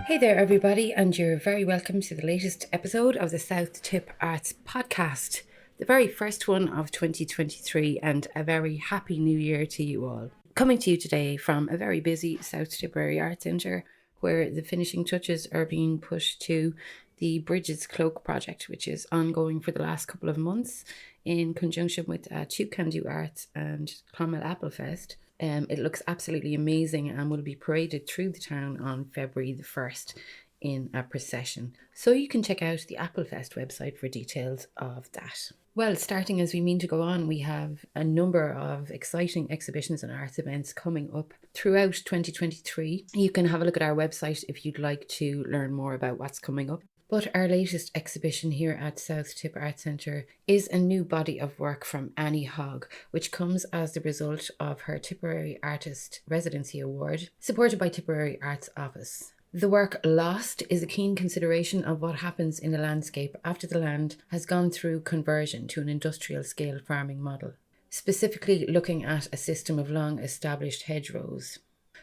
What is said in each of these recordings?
Hey there, everybody, and you're very welcome to the latest episode of the South Tip Arts Podcast, the very first one of 2023, and a very happy new year to you all. Coming to you today from a very busy South Tipperary Arts Centre, where the finishing touches are being pushed to the Bridges Cloak project, which is ongoing for the last couple of months in conjunction with Two Can Do Arts and Clonmel Applefest. It looks absolutely amazing and will be paraded through the town on February the 1st in a procession. So you can check out the Applefest website for details of that. Well, starting as we mean to go on, we have a number of exciting exhibitions and arts events coming up throughout 2023. You can have a look at our website if you'd like to learn more about what's coming up. But our latest exhibition here at South Tip Arts Centre is a new body of work from Annie Hogg, which comes as the result of her Tipperary Artist Residency Award, supported by Tipperary Arts Office. The work Lost is a keen consideration of what happens in a landscape after the land has gone through conversion to an industrial scale farming model, specifically looking at a system of long established hedgerows.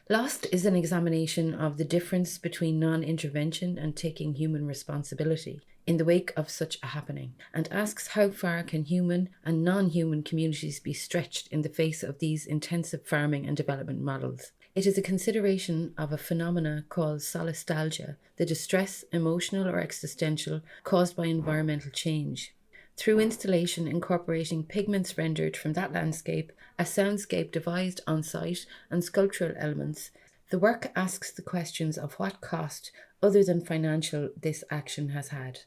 Lost is an examination of the difference between non-intervention and taking human responsibility in the wake of such a happening, and asks how far can human and non-human communities be stretched in the face of these intensive farming and development models. It is a consideration of a phenomena called solastalgia, the distress, emotional or existential, caused by environmental change. Through installation incorporating pigments rendered from that landscape, a soundscape devised on site, and sculptural elements, the work asks the questions of what cost, other than financial, this action has had.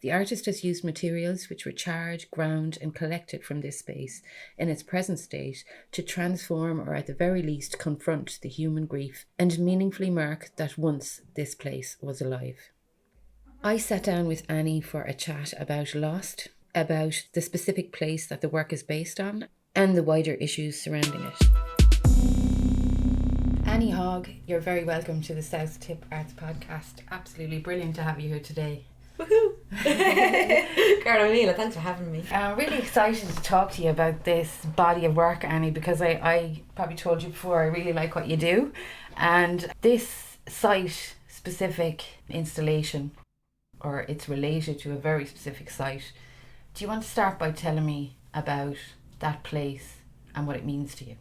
The artist has used materials which were charred, ground, and collected from this space in its present state to transform, or at the very least confront, the human grief and meaningfully mark that once this place was alive. I sat down with Annie for a chat about Lost, about the specific place that the work is based on, and the wider issues surrounding it. Annie Hogg, you're very welcome to the South Tip Arts Podcast. Absolutely brilliant to have you here today. Woohoo! Carol O'Neill, thanks for having me. I'm really excited to talk to you about this body of work, Annie, because I probably told you before, I really like what you do. And this site-specific installation, or it's related to a very specific site. Do you want to start by telling me about that place and what it means to you?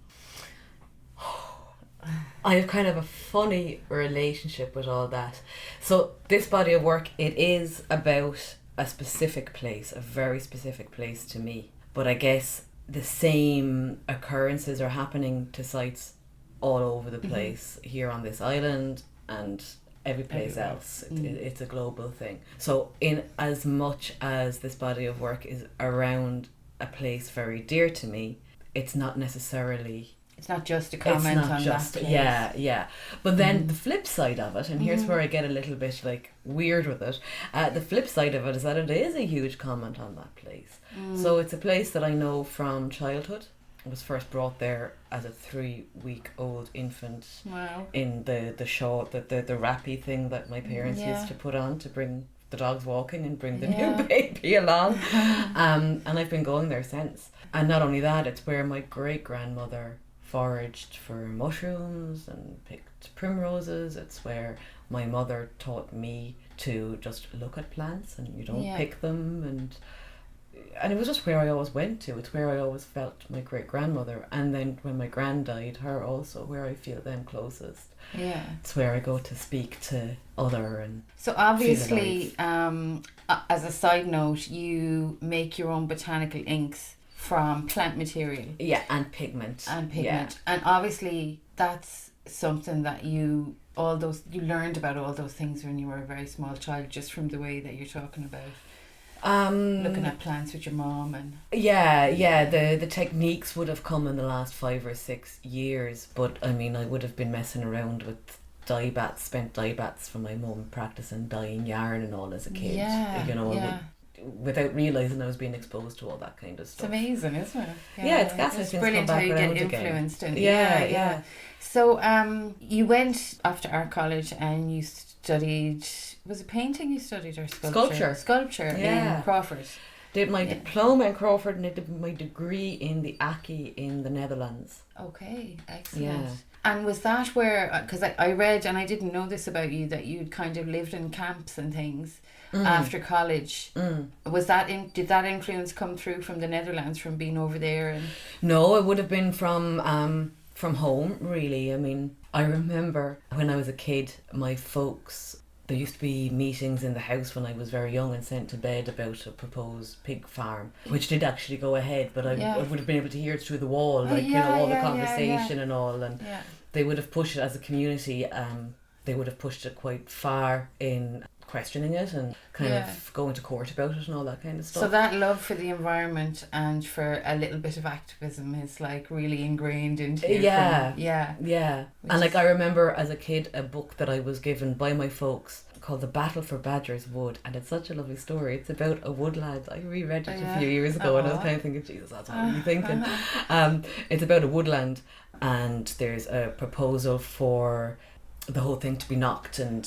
I have kind of a funny relationship with all that. So this body of work, it is about a specific place, a very specific place to me. But I guess the same occurrences are happening to sites all over the place, here on this island and every place else. It's a global thing. So in as much as this body of work is around a place very dear to me, it's not necessarily... It's not just a comment on that place. Yeah. But then the flip side of it, and here's where I get a little bit like weird with it, the flip side of it is that it is a huge comment on that place. So it's a place that I know from childhood. I was first brought there as a 3-week-old infant. Wow. In the shawl, the wrappy thing that my parents used to put on to bring the dogs walking and bring the new baby along. And I've been going there since. And not only that, it's where my great-grandmother foraged for mushrooms and picked primroses. It's where my mother taught me to just look at plants and you don't pick them, and it was just where I always went to. It's where I always felt my great-grandmother, and then when my gran died, her also, where I feel them closest. Yeah. It's where I go to speak to other and so obviously, as a side note, you make your own botanical inks from plant material. Yeah, and pigment. And obviously that's something that you learned about all those things when you were a very small child, just from the way that you're talking about. Looking at plants with your mom and the techniques would have come in the last 5 or 6 years, but I mean I would have been messing around with spent dye baths from my mum practicing dyeing yarn and all as a kid, without realising I was being exposed to all that kind of stuff. It's amazing, isn't it? It's fascinating. It's brilliant how you get influenced in. Yeah. So you went after art college and you studied, was it painting you studied or sculpture? Sculpture in Crawford. Did my diploma in Crawford and I did my degree in the ACI in the Netherlands. Okay, excellent. Yeah. And was that where, because I read, and I didn't know this about you, that you'd kind of lived in camps and things after college. Was that did that influence come through from the Netherlands, from being over there? And No, it would have been from home, really. I mean, I remember when I was a kid, my folks, there used to be meetings in the house when I was very young and sent to bed about a proposed pig farm, which did actually go ahead, but I would have been able to hear it through the wall, like, all the conversation and all, and they would have pushed it as a community, they would have pushed it quite far in questioning it and kind of going to court about it and all that kind of stuff. So that love for the environment and for a little bit of activism is like really ingrained into you. Yeah. And like I remember as a kid a book that I was given by my folks called The Battle for Badger's Wood, and it's such a lovely story. It's about a woodland. I reread it a few years ago and I was kind of thinking, Jesus, that's what I'm really thinking. It's about a woodland, and there's a proposal for the whole thing to be knocked and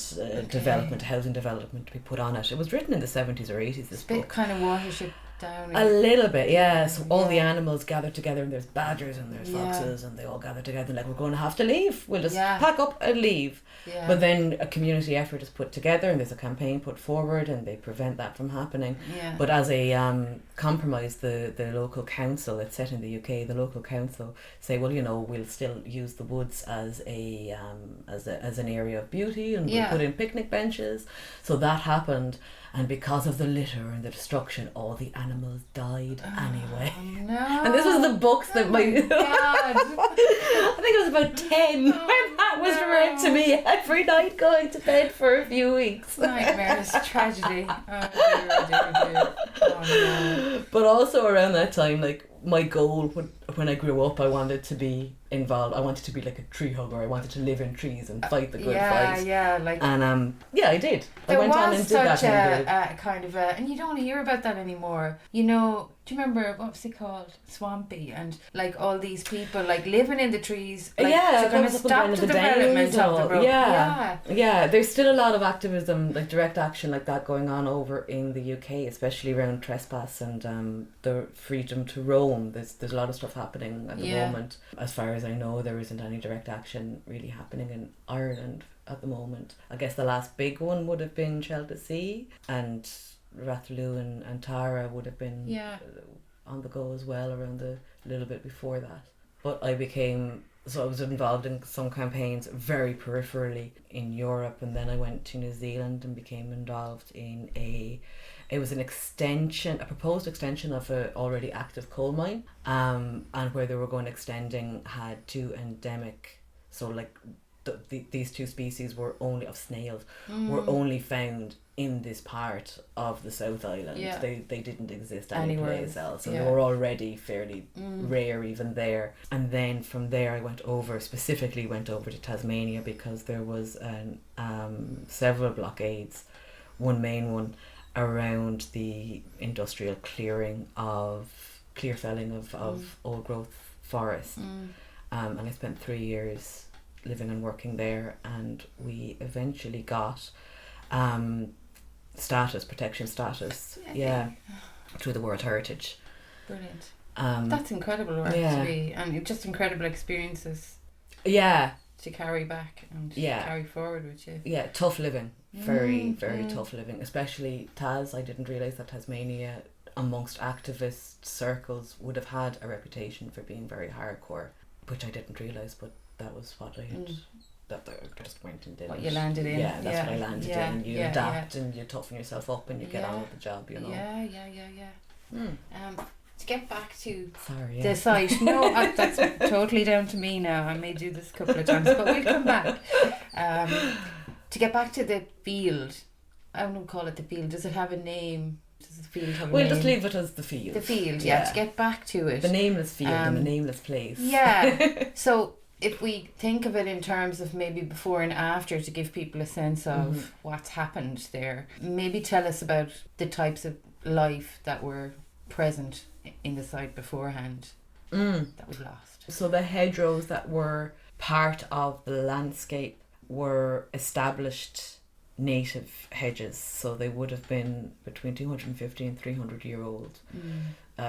housing development to be put on it. It was written in the 70s or 80s, this book. Kind of Watership Down. A little bit, yeah. So all the animals gather together, and there's badgers and there's foxes, and they all gather together like, we're going to have to leave. We'll just pack up and leave. Yeah. But then a community effort is put together and there's a campaign put forward and they prevent that from happening. Yeah. But as a compromise, the local council, it's set in the UK, the local council say, well, we'll still use the woods as an area of beauty, and we'll put in picnic benches. So that happened. And because of the litter and the destruction, all the animals died anyway. No. And this was the books that my... I think it was about 10 when that was read to me every night going to bed for a few weeks. Nightmares, tragedy. Oh, dear. Oh, no. But also around that time, like, my goal when I grew up, I wanted to be involved. I wanted to be like a tree hugger. I wanted to live in trees and fight the good fight. And I did. I went on and did that. There was such a kind of and you don't hear about that anymore. Do you remember, what was it called? Swampy, and like all these people like living in the trees. Like, to kind of stop the development of the road. Yeah. There's still a lot of activism, like direct action like that going on over in the UK, especially around trespass and the freedom to roam. There's a lot of stuff happening at the moment. As far as I know, there isn't any direct action really happening in Ireland at the moment. I guess the last big one would have been Chelsea, and Rathloo and Tara would have been on the go as well around a little bit before that. But I was involved in some campaigns very peripherally in Europe, and then I went to New Zealand and became involved in a proposed extension of a already active coal mine, and where they were going extending had two endemic, so like these two species were only of snails were only found in this part of the South Island. They didn't exist anyplace else, and they were already fairly rare even there. And then from there I specifically went over to Tasmania, because there was several blockades, one main one around the industrial clear felling of old growth forests. And I spent 3 years living and working there, and we eventually got protection status through the World Heritage. Brilliant. That's incredible work to be, and just incredible experiences to carry back and carry forward with you. Tough living, very tough living, especially I didn't realise that Tasmania amongst activist circles would have had a reputation for being very hardcore, which I didn't realise, but that was what I had that I just went and did. What you landed in. Yeah, that's what I landed in. You adapt and you toughen yourself up and you get on with the job, To get back to the site, no, that's totally down to me now. I may do this a couple of times, but we'll come back. To get back to the field, I wouldn't call it the field. Does it have a name? Does the field have a name? We'll just leave it as the field. The field, to get back to it. The nameless field and the nameless place. Yeah. So if we think of it in terms of maybe before and after, to give people a sense of what's happened there, maybe tell us about the types of life that were present in the site beforehand that was lost. So the hedgerows that were part of the landscape were established native hedges, so they would have been between 250 and 300-year-old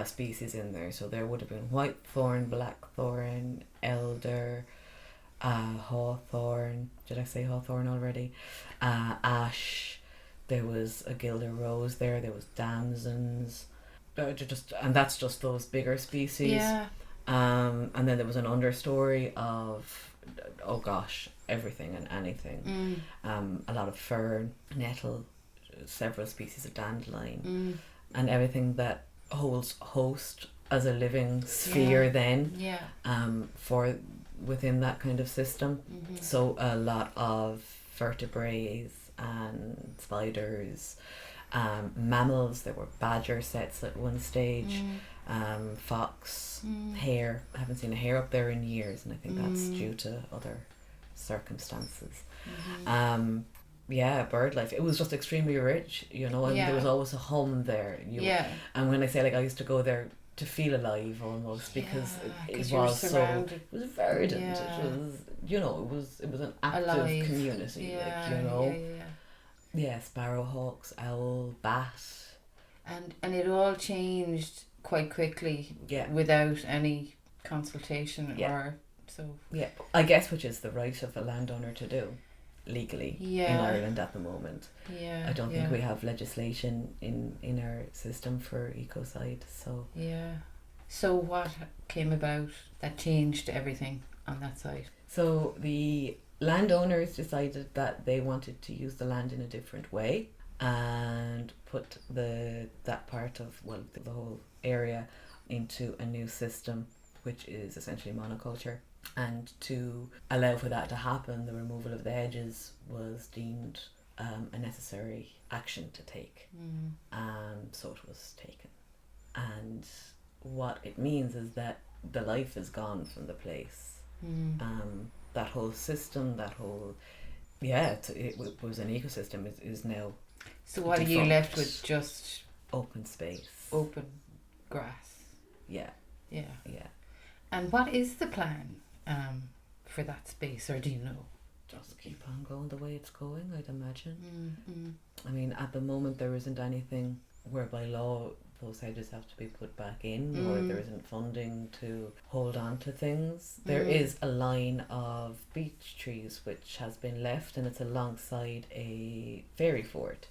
species in there. So there would have been whitethorn, blackthorn, elder, hawthorn. Did I say hawthorn already? Ash. There was a gilder rose there. There was damsons. And that's just those bigger species. Yeah. And then there was an understory of, oh gosh, everything and anything. A lot of fern, nettle, several species of dandelion, and everything that holds host as a living sphere then. Yeah. For within that kind of system. So a lot of vertebrates and spiders, mammals. There were badger sets at one stage, fox, hare. I haven't seen a hare up there in years, and I think that's due to other circumstances. Bird life. It was just extremely rich, you know, and there was always a home there. And when I say, like, I used to go there to feel alive almost, because it was so, it was verdant. It was, you know, it was an active alive community, like, you know. Sparrowhawks, owl, bat. And it all changed quite quickly without any consultation or so. Yeah. I guess, which is the right of a landowner to do legally in Ireland at the moment. I don't think we have legislation in our system for ecocide, so. So what came about that changed everything on that site? So the landowners decided that they wanted to use the land in a different way and put that part of, well, the whole area into a new system, which is essentially monoculture. And to allow for that to happen, the removal of the hedges was deemed a necessary action to take. So it was taken. And what it means is that the life is gone from the place. That whole system, that whole, it was an ecosystem, is now. So what defunct. Are you left with? Just open space, open grass. Yeah. And what is the plan for that space, or do you know? Just keep on going the way it's going, I'd imagine. I mean, at the moment there isn't anything where by law those hedges have to be put back in, or there isn't funding to hold on to things. There is a line of beech trees which has been left, and it's alongside a fairy fort.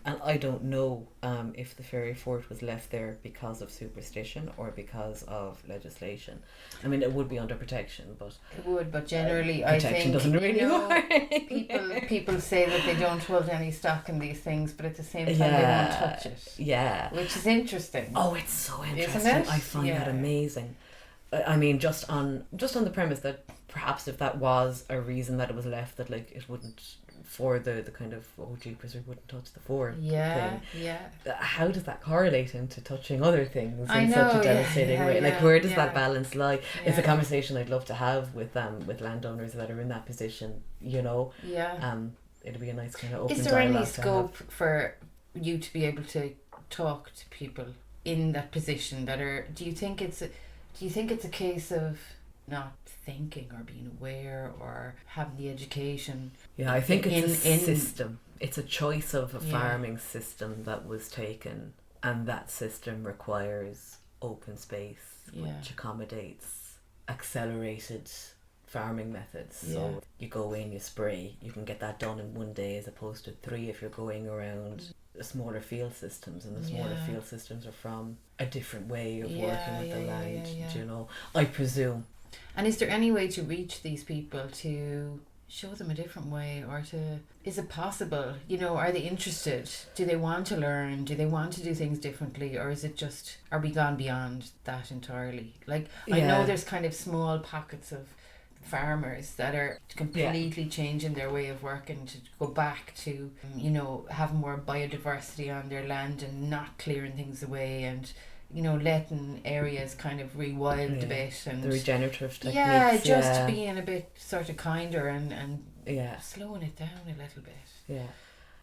And I don't know if the fairy fort was left there because of superstition or because of legislation. I mean, it would be under protection, but it would. But generally, I think doesn't really work. people say that they don't hold any stock in these things, but at the same time, they won't touch it. Yeah, which is interesting. Oh, it's so interesting. Isn't it? I find that amazing. I mean, just on the premise that perhaps if that was a reason that it was left, that like it wouldn't. For the kind of, oh jeepers, we wouldn't touch the fort thing. How does that correlate into touching other things in such a devastating way? Like, where does that balance lie? It's a conversation I'd love to have with landowners that are in that position, you know. It'd be a nice kind of open dialogue. Is there any scope for you to be able to talk to people in that position that are? Do you think it's a case of not thinking or being aware or having the education? I think it's a system. It's a choice of a farming system that was taken, and that system requires open space, which accommodates accelerated farming methods. So you go in, you spray, you can get that done in one day as opposed to 3 if you're going around the smaller field systems, and the smaller field systems are from a different way of working with the land, you know, I presume. And is there any way to reach these people to show them a different way, or is it possible? You know, are they interested? Do they want to learn? Do they want to do things differently? Or is it just, are we gone beyond that entirely? Like, I know there's kind of small pockets of farmers that are completely changing their way of working to go back to, you know, have more biodiversity on their land and not clearing things away, and you know, letting areas kind of rewild a bit, and the regenerative techniques. Just being a bit sort of kinder and slowing it down a little bit.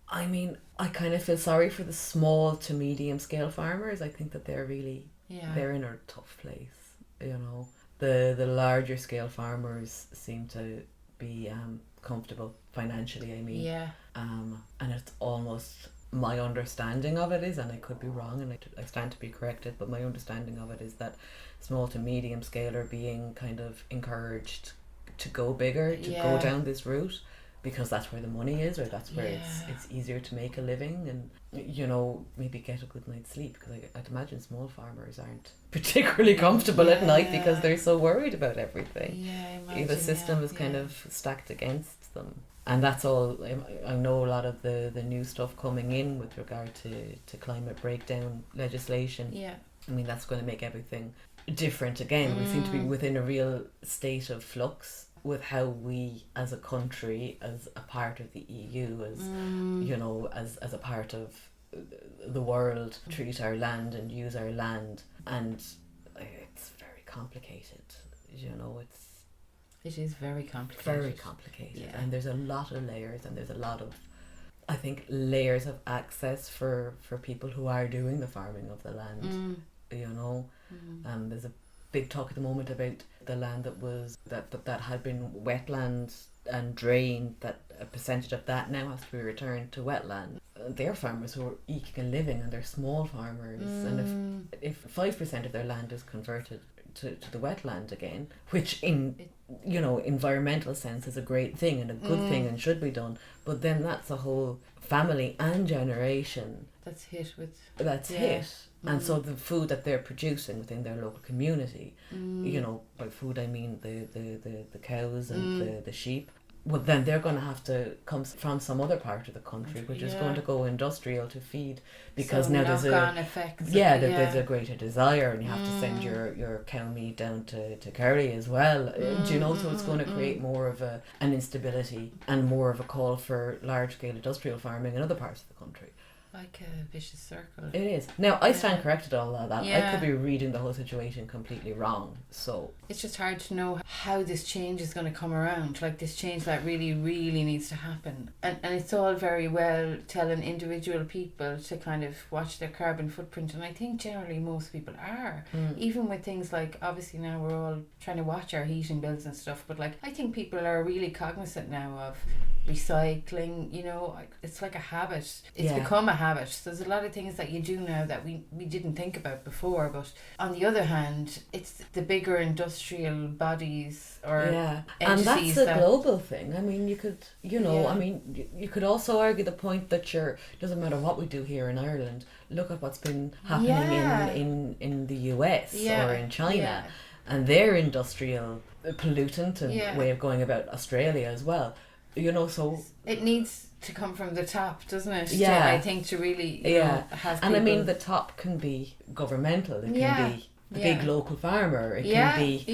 I mean, I kind of feel sorry for the small to medium scale farmers. I think that they're really they're in a tough place, you know. The larger scale farmers seem to be comfortable financially, I mean. And it's almost, my understanding of it is, and I could be wrong and I stand to be corrected, but my understanding of it is that small to medium scale are being kind of encouraged to go bigger, to go down this route, because that's where the money is, or that's where it's easier to make a living, and maybe get a good night's sleep, because I'd imagine small farmers aren't particularly comfortable at night because they're so worried about everything. The system is kind of stacked against them. And that's all. I know a lot of the new stuff coming in with regard to climate breakdown legislation. I mean, that's going to make everything different again. We seem to be within a real state of flux with how we as a country, as a part of the EU, as a part of the world, treat our land and use our land. And it's very complicated. It is very complicated. Very complicated. And there's a lot of layers, and there's a lot of, I think, layers of access for people who are doing the farming of the land. There's a big talk at the moment about the land that had been wetland and drained, that a percentage of that now has to be returned to wetland. They're farmers who are eking a living, and they're small farmers, and if 5% of their land is converted to the wetland again, which in environmental sense is a great thing and a good thing and should be done, but then that's a whole family and generation that's hit. And so the food that they're producing within their local community, by food I mean the cows and the sheep, well, then they're going to have to come from some other part of the country, which is going to go industrial to feed, because now there's there's a greater desire, and you have to send your cow meat down to Kerry as well. So it's going to create more of an instability and more of a call for large scale industrial farming in other parts of the country. Like a vicious circle. It is. Now, I stand corrected all of that. I could be reading the whole situation completely wrong. So it's just hard to know how this change is going to come around. Like this change that really, really needs to happen. And it's all very well telling individual people to kind of watch their carbon footprint. And I think generally most people are. Even with things like, obviously now we're all trying to watch our heating bills and stuff. But like, I think people are really cognizant now of recycling. It's like a habit. It's become a habit. So there's a lot of things that you do now that we didn't think about before, but on the other hand, it's the bigger industrial bodies or and that's a global thing. I mean, you could you could also argue the point that doesn't matter what we do here in Ireland, look at what's been happening in the US or in China and their industrial pollutant and way of going about Australia as well. So it needs to come from the top, doesn't it? I think to really have people. And I mean, the top can be governmental, it can be the big local farmer, it can be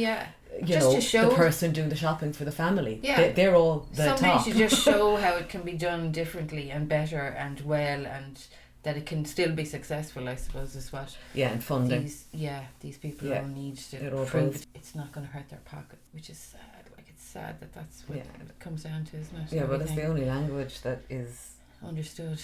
to show the person doing the shopping for the family. They're all the top. Somebody should just show how it can be done differently and better and well, and that it can still be successful, I suppose, is what and funding these people all need to prove it's not going to hurt their pocket, which is sad. Sad that's what it comes down to, isn't it? But it's the only language that is understood.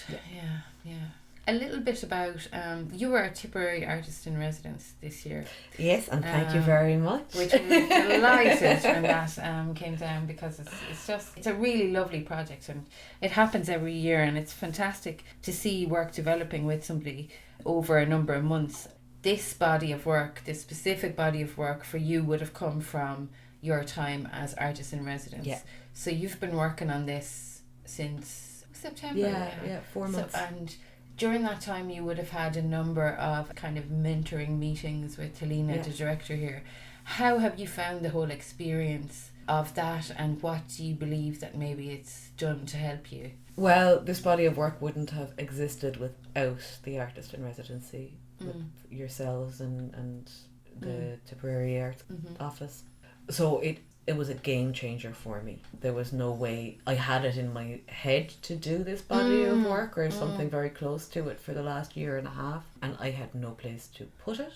A little bit about you were a Tipperary Artist in Residence this year. Yes, and thank you very much. Which we were delighted when that came down, because it's a really lovely project, and it happens every year, and it's fantastic to see work developing with somebody over a number of months. This body of work, this specific body of work for you, would have come from your time as artist in residence. So you've been working on this since September. 4 months. And during that time you would have had a number of kind of mentoring meetings with Helena, the director here. How have you found the whole experience of that, and what do you believe that maybe it's done to help you? Well, this body of work wouldn't have existed without the artist in residency, with yourselves and the Tipperary Arts Office. So it was a game changer for me. There was no way. I had it in my head to do this body of work or something very close to it for the last year and a half, and I had no place to put it.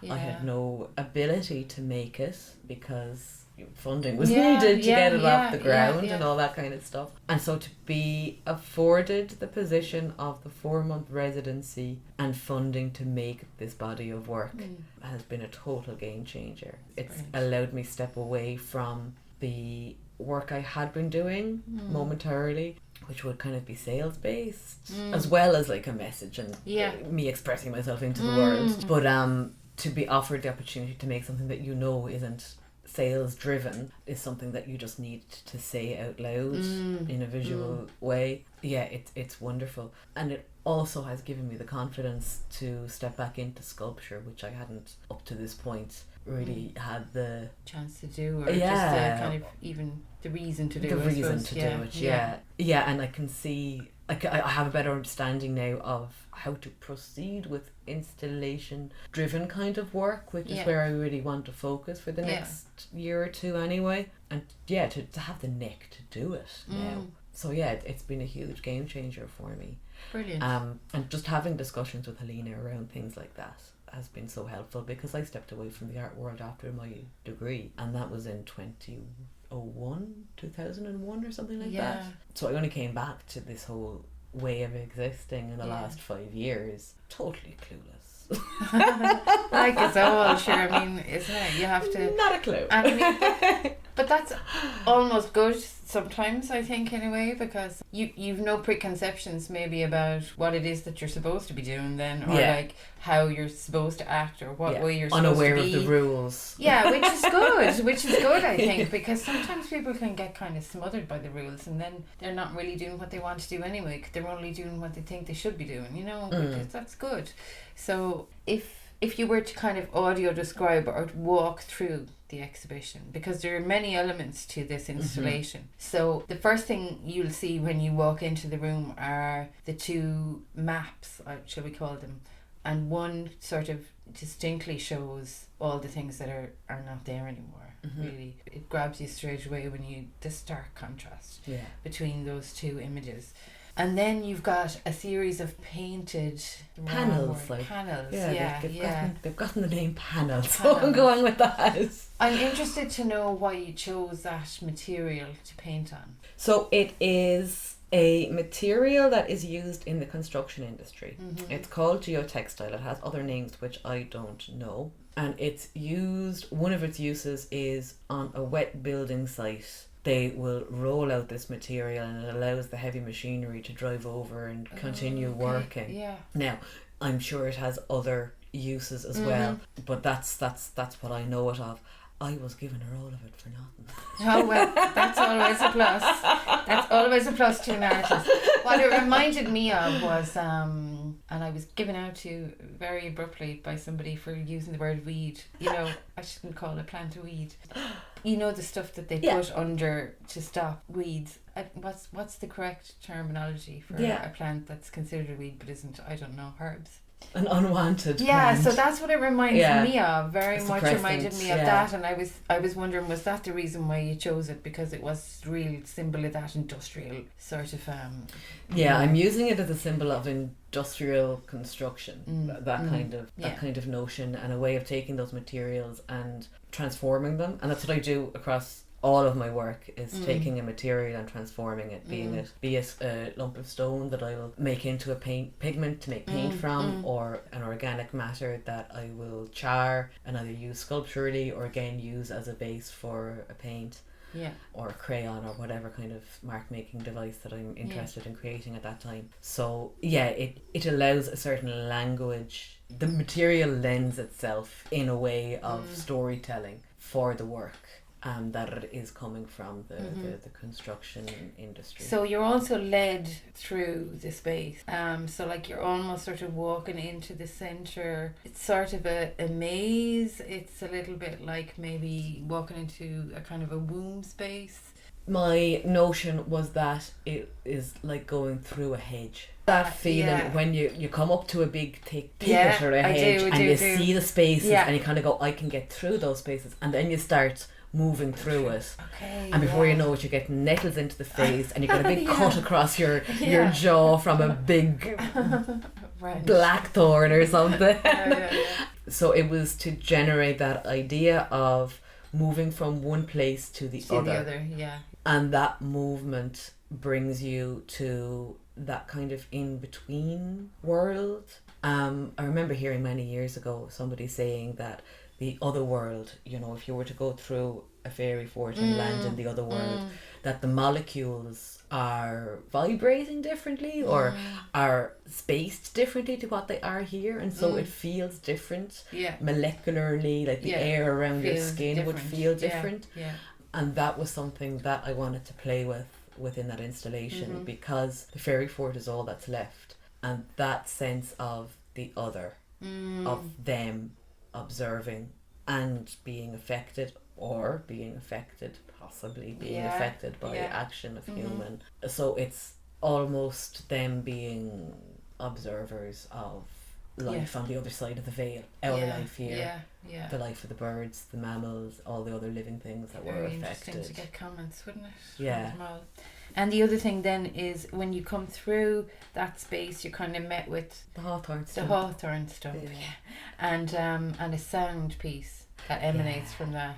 I had no ability to make it because funding was needed to get it off the ground and all that kind of stuff. And so to be afforded the position of the 4-month residency and funding to make this body of work has been a total game changer. It's allowed me step away from the work I had been doing momentarily, which would kind of be sales based, as well as like a message and me expressing myself into the world. But to be offered the opportunity to make something that you know isn't sales driven is something that you just need to say out loud in a visual way. Yeah, it's wonderful. And it also has given me the confidence to step back into sculpture, which I hadn't up to this point really had the chance to do, or just the kind of even the reason to do it. Yeah, and I can see, I have a better understanding now of how to proceed with installation driven kind of work, which is where I really want to focus for the next year or two anyway, and to have the neck to do it now. So it's been a huge game changer for me. Brilliant. And just having discussions with Helena around things like that has been so helpful, because I stepped away from the art world after my degree, and that was in 2001 or something like that. So I only came back to this whole way of existing in the last 5 years totally clueless. Like it's all, sure, I mean, isn't it? You have to... Not a clue. I mean, but that's almost good sometimes, I think, in a way, because you've no preconceptions maybe about what it is that you're supposed to be doing then, or like how you're supposed to act, or what way you're supposed unaware to be. Of the rules. Yeah, which is good, I think, because sometimes people can get kind of smothered by the rules, and then they're not really doing what they want to do anyway. They're only doing what they think they should be doing, you know, because that's good. So if you were to kind of audio describe or walk through the exhibition, because there are many elements to this installation. So the first thing you'll see when you walk into the room are the two maps, shall we call them, and one sort of distinctly shows all the things that are not there anymore. Really, it grabs you straight away when the stark contrast between those two images. And then you've got a series of painted panels. They've gotten the name panels, so I'm going with that. I'm interested to know why you chose that material to paint on. So it is a material that is used in the construction industry. It's called geotextile. It has other names which I don't know. And it's used, one of its uses is on a wet building site. They will roll out this material and it allows the heavy machinery to drive over and continue working. Yeah. Now, I'm sure it has other uses as well, but that's what I know it of. I was giving her all of it for nothing. Oh well, that's always a plus. That's always a plus to an artist. What it reminded me of was, and I was given out to very abruptly by somebody for using the word weed. You know, I shouldn't call a plant a weed. You know, the stuff that they put under to stop weeds. What's the correct terminology for a plant that's considered a weed but isn't? I don't know. Herbs. An unwanted plant. So that's what it reminds me of. Very much reminded me of that, and I was wondering, was that the reason why you chose it, because it was real symbol of that industrial sort of I'm using it as a symbol of industrial construction, that kind of notion, and a way of taking those materials and transforming them. And that's what I do across all of my work, is taking a material and transforming it, be it a lump of stone that I'll make into a pigment to make paint from, or an organic matter that I will char and either use sculpturally or again use as a base for a paint. Or a crayon, or whatever kind of mark making device that I'm interested in creating at that time. So it allows a certain language. The material lends itself in a way of storytelling for the work. That it is coming from the construction industry. So you're also led through the space. So like you're almost sort of walking into the centre. It's sort of a maze. It's a little bit like maybe walking into a kind of a womb space. My notion was that it is like going through a hedge. That feeling when you come up to a big thick thicket or a hedge, and you see the spaces and you kind of go, I can get through those spaces, and then you start moving through it, and before you know it, you're getting nettles into the face, and you've got a big cut across your jaw from a big blackthorn or something. So it was to generate that idea of moving from one place to the other, and that movement brings you to that kind of in-between world. I remember hearing many years ago somebody saying that the other world, you know, if you were to go through a fairy fort and land in the other world, that the molecules are vibrating differently or are spaced differently to what they are here, and so it feels different molecularly, like the air around your skin would feel different. And that was something that I wanted to play with within that installation, because the fairy fort is all that's left, and that sense of the other, of them observing and being affected, or being affected, possibly being affected by action of human. So it's almost them being observers of life on the other side of the veil, our life here, the life of the birds, the mammals, all the other living things that were affected. Interesting to get comments, wouldn't it? Yeah. And the other thing then is when you come through that space, you're kind of met with the hawthorn stump. And a sound piece that emanates from that,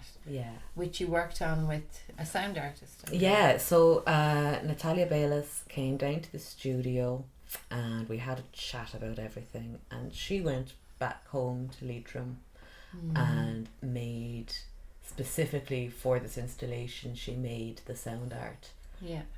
which you worked on with a sound artist. So Natalia Bayless came down to the studio and we had a chat about everything, and she went back home to Leitrim and made, specifically for this installation, she made the sound art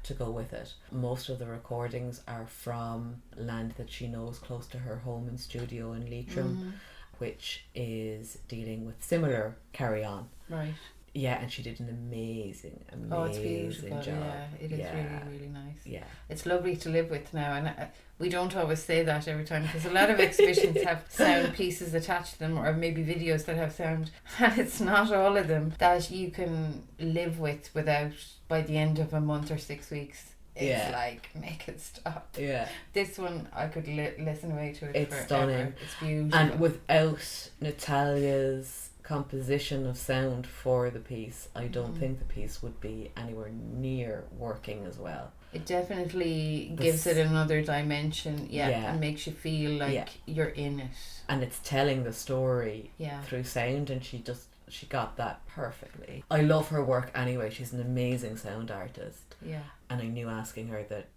to go with it. Most of the recordings are from land that she knows close to her home and studio in Leitrim, which is dealing with similar carry-on. Right. Yeah, and she did an amazing it's beautiful job. Yeah, it is really, really nice. Yeah. It's lovely to live with now, and we don't always say that every time, because a lot of exhibitions have sound pieces attached to them, or maybe videos that have sound, and it's not all of them that you can live with without, by the end of a month or 6 weeks. It's like, make it stop. Yeah. This one, I could listen away to it it's forever. Stunning. It's beautiful. And without Natalia's composition of sound for the piece, I don't think the piece would be anywhere near working as well. It definitely gives it another dimension, and makes you feel like you're in it. And it's telling the story through sound, and she got that perfectly. I love her work anyway. She's an amazing sound artist. Yeah. And I knew asking her that,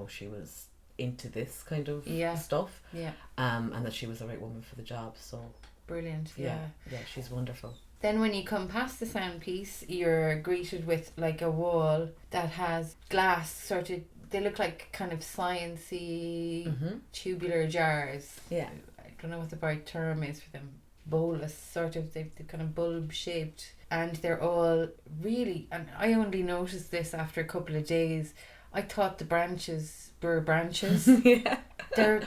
she was into this kind of stuff. Yeah. And that she was the right woman for the job. So brilliant. Yeah, she's wonderful. Then when you come past the sound piece, you're greeted with like a wall that has glass sort of, they look like kind of sciencey tubular jars. Yeah. I don't know what the right term is for them. Bolus, sort of, they're kind of bulb shaped, and they're all really, and I only noticed this after a couple of days. I thought the branches were branches. They're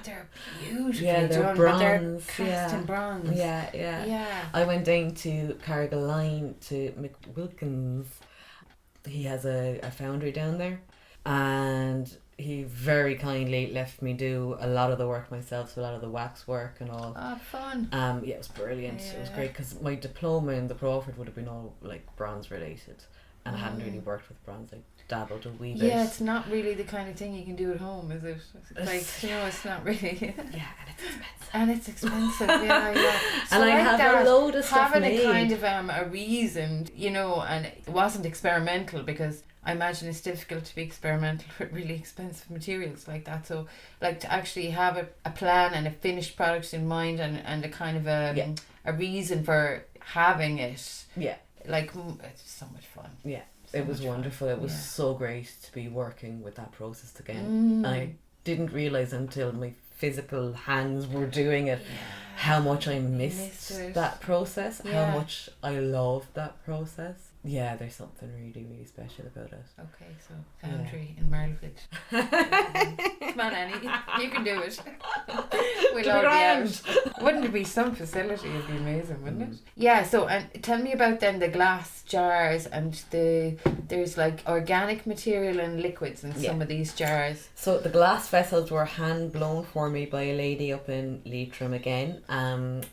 beautifully they're done, bronze. But they're cast in bronze. Yeah. I went down to Carrigaline to McWilkins. He has a foundry down there, and he very kindly left me do a lot of the work myself, so a lot of the wax work and all. Oh, fun. It was brilliant. It was great, because my diploma in the Crawford would have been all like bronze related, and I hadn't really worked with bronze. I dabbled a wee bit. Yeah, it's not really the kind of thing you can do at home, is it? It's not really. And it's expensive. Yeah. So and I have a load of stuff having made. A kind of a reason, and it wasn't experimental, because I imagine it's difficult to be experimental with really expensive materials like that. So, like, to actually have a plan and a finished product in mind, and a kind of a reason for having it. Yeah. Like, it's so much fun. Yeah. It was wonderful. It was so great to be working with that process again. I didn't realise until my physical hands were doing it how much I missed that process, how much I loved that process. Yeah, there's something really, really special about it. Okay, so foundry in Marleville. Come on, Annie, you can do it. We'll all be out. Wouldn't it be some facility? It'd be amazing, wouldn't it? Yeah. So, and tell me about then the glass jars, and there's like organic material and liquids in some of these jars. So the glass vessels were hand blown for me by a lady up in Leitrim again,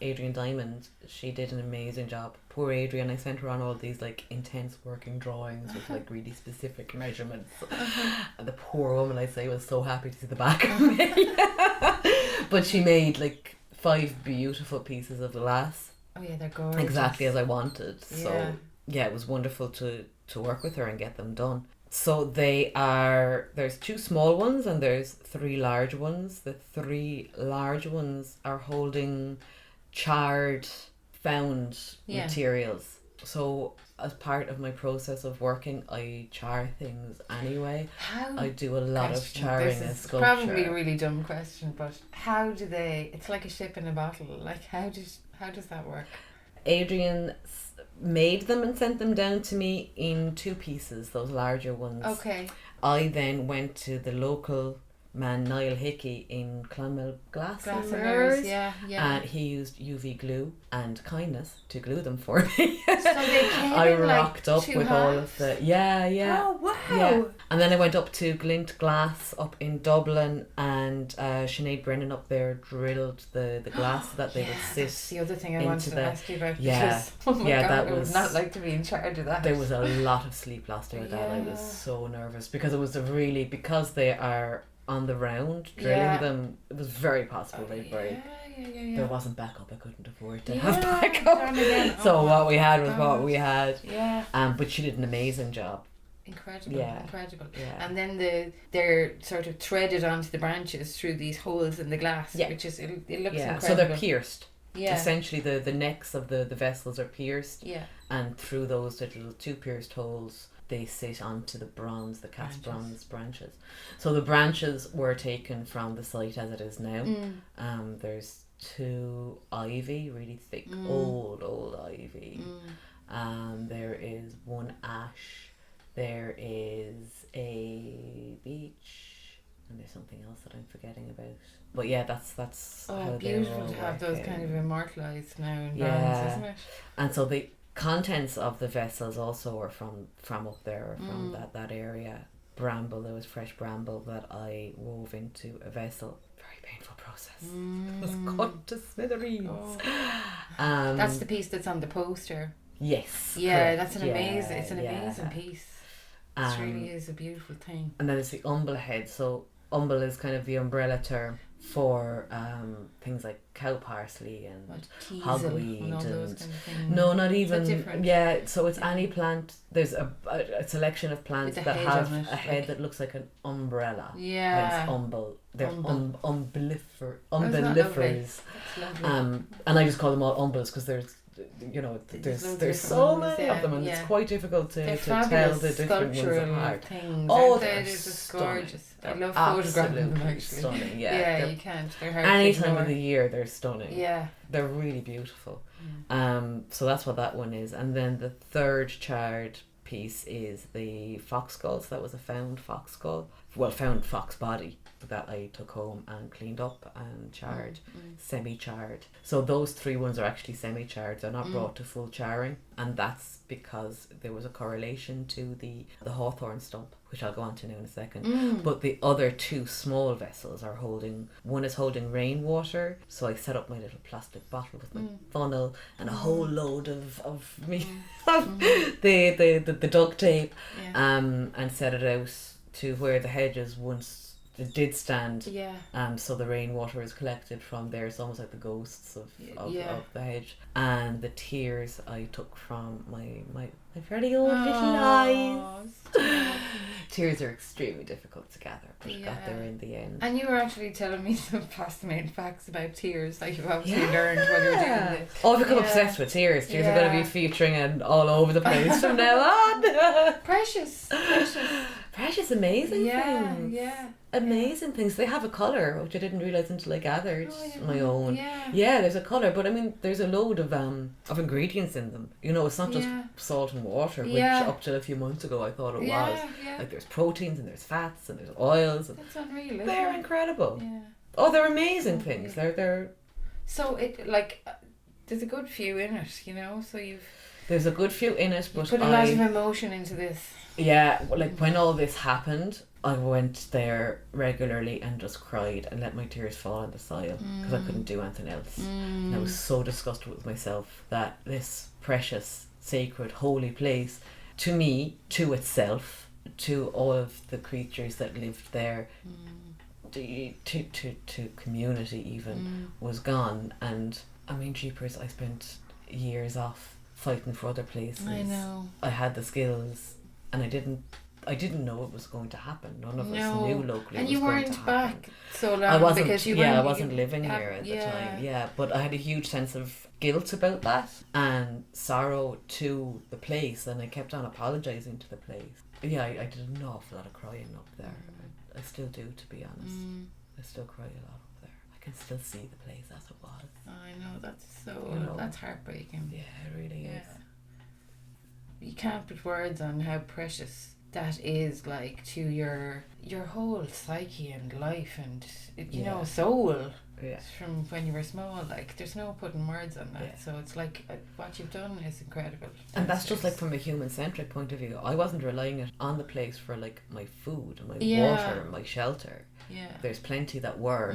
Adrian Diamond. She did an amazing job. Poor Adrian, I sent her on all these like intense working drawings with like really specific measurements. And the poor woman, I say, was so happy to see the back of me. But she made like 5 beautiful pieces of glass. Oh yeah, they're gorgeous. Exactly as I wanted. So yeah, it was wonderful to work with her and get them done. So there's 2 small ones and there's 3 large ones. The 3 large ones are holding charred found materials So as part of my process of working, I char things anyway. I do a lot of charring as sculpture. Probably a really dumb question, but how do they? It's like a ship in a bottle. Like how does that work? Adrian made them and sent them down to me in 2 pieces, those larger ones. Okay. I then went to the local man Niall Hickey in Clonmel Glass and Mirrors, and he used UV glue and kindness to glue them for me. So they came I in rocked like up with all of the Oh wow! Yeah. And then I went up to Glint Glass up in Dublin, and Sinead Brennan up there drilled the glass so that they would sit. That's the other thing I wanted to ask you about. Yeah, because, oh my God, that I would not like to be in charge of that. There was a lot of sleep lost over that. I was so nervous because it was because they are on the round drilling them. It was very possible they'd break. There wasn't backup. I couldn't afford to have backup. So what we had was what we had. But she did an amazing job. Incredible. Yeah. And then they're sort of threaded onto the branches through these holes in the glass, which is it looks incredible. So they're pierced. Essentially the necks of the vessels are pierced. And through those little 2 pierced holes they sit onto the cast bronze branches. So the branches were taken from the site as it is now. There's 2 ivy, really thick, old ivy. There is 1 ash. There is a beech, and there's something else that I'm forgetting about. But yeah, that's how beautiful to have those kind of immortalised now in bronze, isn't it? And so the contents of the vessels also are from up there, from that area. Bramble, there was fresh bramble that I wove into a vessel. Very painful process. It was cut to smithereens. That's the piece that's on the poster. Yes. Yeah, correct. That's an amazing. It's an amazing piece. It really is a beautiful thing. And then it's the umble head. So umble is kind of the umbrella term for things like cow parsley and hogweed and all those kind of things. No, not even. Yeah, so it's any plant. There's a selection of plants that have a head that looks like an umbrella. Yeah, it's umble. They're umbelliferous. And I just call them all umbles because there's so many of them, and it's quite difficult to tell the different ones apart. They're just gorgeous. I love photographing them, actually. Stunning. You can't. They're hard any to time ignore. of the year they're stunning. Yeah, they're really beautiful. So that's what that one is, and then the 3rd charred piece is the fox skull. So that was a found fox body that I took home and cleaned up and charred, semi-charred. So those 3 ones are actually semi-charred. They're not brought to full charring, and that's because there was a correlation to the hawthorn stump, which I'll go on to now in a second. But the other 2 small vessels are one is holding rainwater. So I set up my little plastic bottle with my funnel and a whole load of the duct tape, and set it out to where the hedges once did stand. So the rainwater is collected from there. It's almost like the ghosts of the hedge. And the tears I took from my very old little eyes. Tears are extremely difficult to gather, but got there in the end. And you were actually telling me some fascinating facts about tears, like you've obviously learned while you're doing this. Oh, I've become obsessed with tears. Tears are going to be featuring all over the place from now on. Precious, amazing things. Yeah. Amazing things. They have a colour, which I didn't realise until I gathered my own. Yeah, there's a colour, but I mean, there's a load of ingredients in them. It's not just salt and water, which up till a few months ago I thought it was. Like there's proteins and there's fats and there's oils. And that's unreal. They're incredible. Yeah. Oh, they're amazing things. They're. So there's a good few in it, So there's a good few in it, but put a lot of emotion into this. Yeah, like when all this happened, I went there regularly and just cried and let my tears fall on the soil because I couldn't do anything else. And I was so disgusted with myself that this precious, sacred, holy place, to me, to itself, to all of the creatures that lived there, to community even, was gone. And I mean, jeepers, I spent years off fighting for other places. I know. I had the skills and I didn't I didn't know it was going to happen. None of us knew locally and it was going to happen. And you weren't back so long I wasn't, because I wasn't living here at the time. Yeah, but I had a huge sense of guilt about that and sorrow to the place, and I kept on apologising to the place. Yeah, I did an awful lot of crying up there. I still do, to be honest. I still cry a lot up there. I can still see the place as it was. I know, that's so, that's heartbreaking. Yeah, it really is. You can't put words on how precious that is, like, to your whole psyche and life and, you know, soul. Yeah. From when you were small, like, there's no putting words on that. So it's like, what you've done is incredible. And that's just like from a human-centric point of view. I wasn't relying on the place for like my food, my water, my shelter. Yeah. There's plenty that were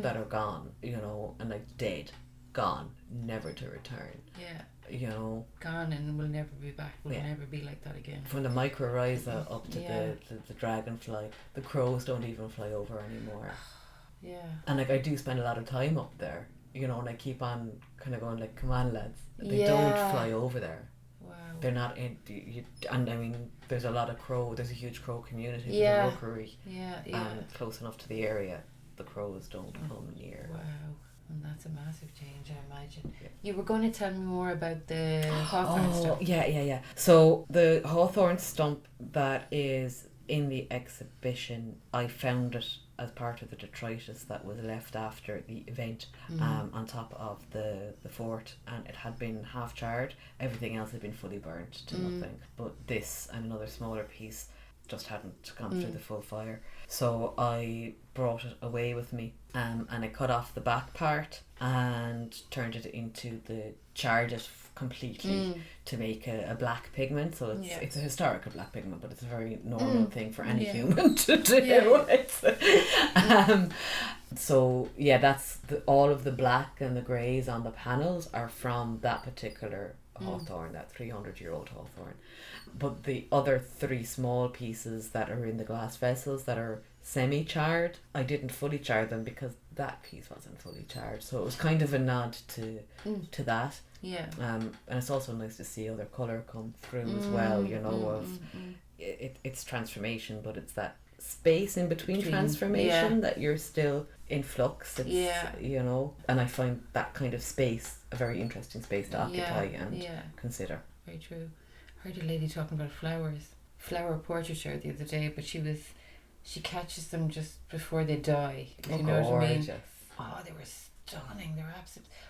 that are gone, you know, and like dead, gone, never to return. Yeah. You know, gone and will never be back. Will never be like that again. From the mycorrhiza up to the dragonfly, the crows don't even fly over anymore. Yeah. And like I do spend a lot of time up there, you know, and I keep on kind of going like, come on lads, they don't fly over there. Wow. They're not in, and I mean, there's a lot of there's a huge crow community, there's a rookery, close enough to the area, the crows don't come near. Wow. And that's a massive change, I imagine. Yeah. You were going to tell me more about the hawthorn stump. Yeah. So the hawthorn stump that is in the exhibition, I found it as part of the detritus that was left after the event on top of the fort, and it had been half charred. Everything else had been fully burnt to nothing. But this and another smaller piece just hadn't gone through the full fire. So I brought it away with me and I cut off the back part and turned it into charred it completely to make a black pigment. So it's a historical black pigment, but it's a very normal thing for any human to do. So that's all of the black and the greys on the panels are from that particular hawthorn, that 300-year-old hawthorn. But the other 3 small pieces that are in the glass vessels that are semi-charred, I didn't fully char them because that piece wasn't fully charred. So it was kind of a nod to that. Yeah. And it's also nice to see other colour come through as well, you know, of it's transformation, but it's that space in between transformation that you're still in flux. It's, you know, and I find that kind of space a very interesting space to occupy and consider. Very true. I heard a lady talking about flower portraiture the other day, but she catches them just before they die. You know what I mean? Oh, they were stunning.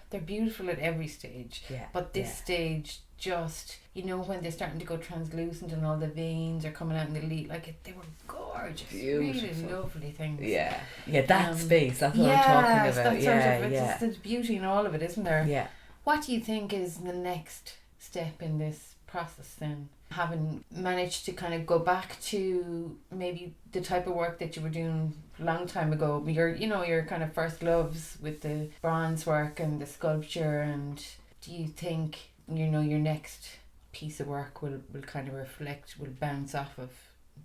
They're beautiful at every stage. Yeah. But this stage, just, you know, when they're starting to go translucent and all the veins are coming out in the leaf, they were gorgeous. Beautiful. Really lovely things. Yeah. Yeah, that space, that's what I'm talking about. There's beauty in all of it, isn't there? Yeah. What do you think is the next step in this process then? Having managed to kind of go back to maybe the type of work that you were doing a long time ago, your kind of first loves with the bronze work and the sculpture, and do you think, you know, your next piece of work will kind of will bounce off of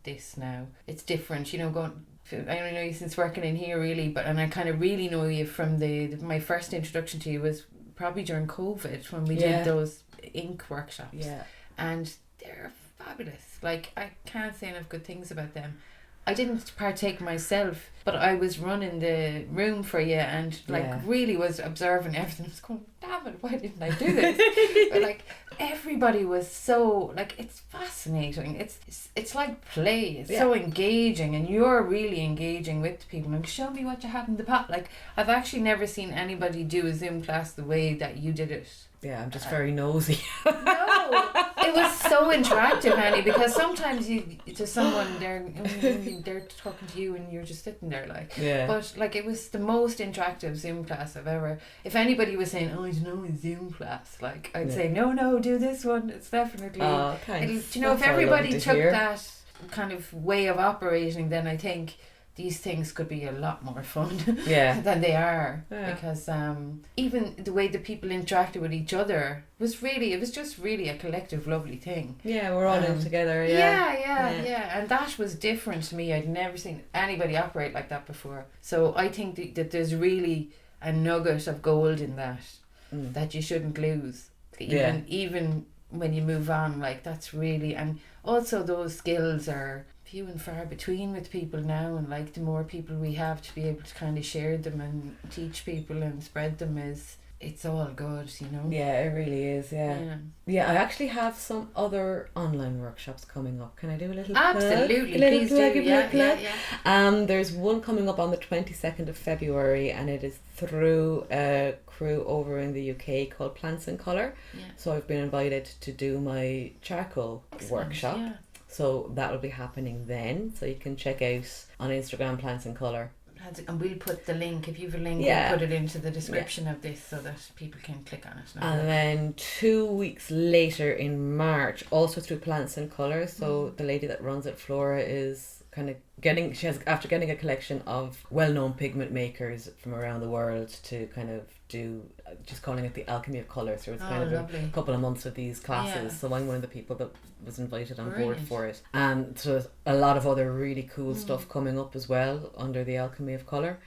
this now? It's different, you know, I only know you since working in here really, and I kind of really know you from my first introduction to you was probably during COVID when we did those ink workshops. Yeah. And they're fabulous. Like, I can't say enough good things about them. I didn't partake myself, but I was running the room for you and really was observing everything. I was going, damn it, why didn't I do this? But everybody was so, it's fascinating. It's like play. It's so engaging, and you're really engaging with people. And show me what you have in the pot. I've actually never seen anybody do a Zoom class the way that you did it. Yeah, I'm just very nosy. No, it was so interactive, Annie, because sometimes to someone they're talking to you and you're just sitting there but it was the most interactive Zoom class I've ever. If anybody was saying, oh, I don't know, a Zoom class, I'd say no, do this one. It's definitely. Oh, thanks. If everybody took that kind of way of operating, then I think these things could be a lot more fun than they are, because even the way the people interacted with each other was just really a collective lovely thing. Yeah, we're all in together. Yeah, and that was different to me. I'd never seen anybody operate like that before. So I think that there's really a nugget of gold in that you shouldn't lose. Even when you move on, that's really, and also those skills are few and far between with people now, and like the more people we have to be able to kind of share them and teach people and spread them, it's all good, you know. Yeah, it really is. Yeah, I actually have some other online workshops coming up. Can I do a little Absolutely, plug? please do. Yeah. There's one coming up on the 22nd of February, and it is through a crew over in the UK called Plants in Colour. Yeah. So I've been invited to do my charcoal workshop. Yeah. So that will be happening then. So you can check out on Instagram Plants in Colour. And we'll put the link, if you have a link, Yeah. we'll put it into the description of this so that people can click on it. And then 2 weeks later in March, also through Plants in Colour. So the lady that runs it, Flora, is kind of after getting a collection of well-known pigment makers from around the world to kind of do, just calling it the alchemy of colour. So it's kind of a couple of months of these classes. Yeah. So I'm one of the people that was invited on Brilliant. board for it. And so there's a lot of other really cool stuff coming up as well under the alchemy of colour.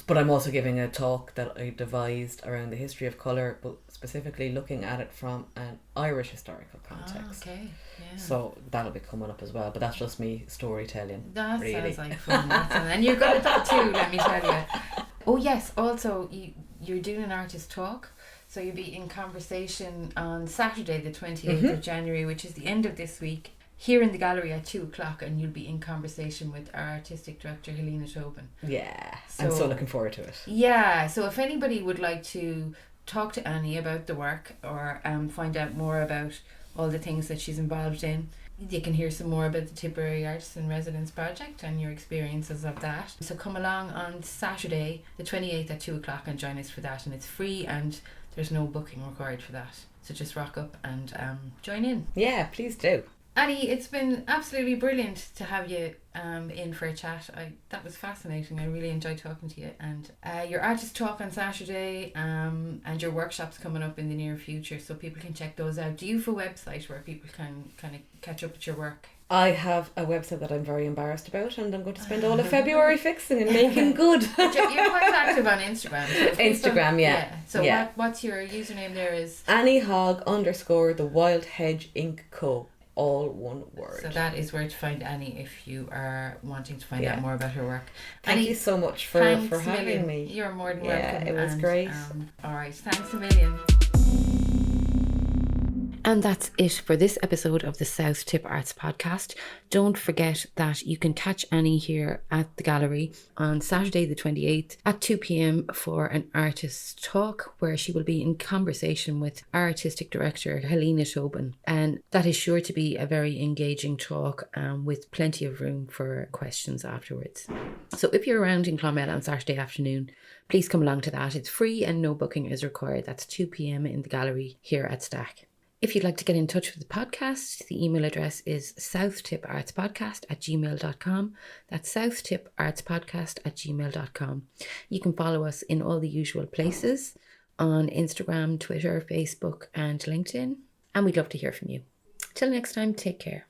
But I'm also giving a talk that I devised around the history of colour, but specifically looking at it from an Irish historical context. Okay, yeah. So that'll be coming up as well, but that's just me storytelling. That really. sounds like fun. And you're good at that too, let me tell you. Oh yes, also you're doing an artist talk. So you'll be in conversation on Saturday the 28th of January, which is the end of this week, here in the gallery at 2:00, and you'll be in conversation with our artistic director Helena Tobin. Yeah, I'm so looking forward to it. Yeah, so if anybody would like to talk to Annie about the work or find out more about all the things that she's involved in, you can hear some more about the Tipperary Artist Residency project and your experiences of that. So come along on Saturday the 28th at 2:00 and join us for that, and it's free and there's no booking required for that. So just rock up and join in. Yeah, please do. Annie, it's been absolutely brilliant to have you in for a chat. That was fascinating. I really enjoyed talking to you. And your artist talk on Saturday and your workshops coming up in the near future, so people can check those out. Do you have a website where people can kind of catch up with your work? I have a website that I'm very embarrassed about, and I'm going to spend all of February fixing and making good. You're quite active on Instagram. So Instagram, yeah. So what's your username there is? Annie Hogg _, the Wild Hedge Ink Co. All one word. So that is where to find Annie if you are wanting to find out more about her work. Thank you so much for having me. You're more than welcome. Yeah, it was great. All right, thanks a million. And that's it for this episode of the South Tip Arts Podcast. Don't forget that you can catch Annie here at the gallery on Saturday the 28th at 2 p.m. for an artist talk where she will be in conversation with artistic director Helena Tobin. And that is sure to be a very engaging talk with plenty of room for questions afterwards. So if you're around in Clonmel on Saturday afternoon, please come along to that. It's free and no booking is required. That's 2 p.m. in the gallery here at STAC. If you'd like to get in touch with the podcast, the email address is southttipartspodcast@gmail.com. That's southttipartspodcast@gmail.com. You can follow us in all the usual places on Instagram, Twitter, Facebook and LinkedIn. And we'd love to hear from you. Till next time, take care.